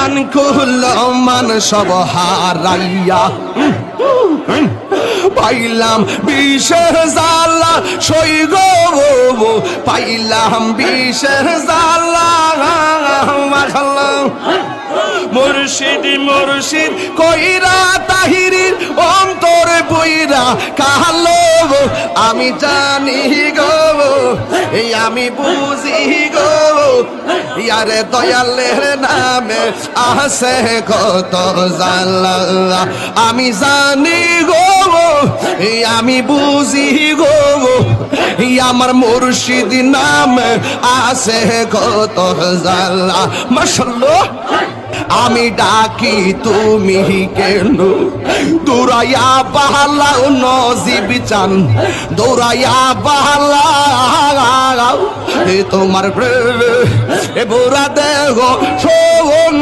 মান কুল মান সব হারাইয়া পাইলাম বিষের জ্বালা সই গো পাইলাম বিষের জ্বালা মাশাআল্লাহ মুর্শিদ মুর্শিদ কইরা তাহিরির অন্তরে বইরা কালো আমি জানি গো এই আমি বুঝি গো ইয়ারে দয়ালের নামে আছে কত জ্বালা আমি জানি গো এই আমি বুঝি গো আমার মুর্শিদ নামে আছে কত জ্বালা মাশাআল্লাহ আমি ডাকি তুমি কেন দৌড়াইয়া বাহালাও নজিব চান দৌড়াইয়া বাহালাও তোমার এ বোরা দেহ সঙ্গে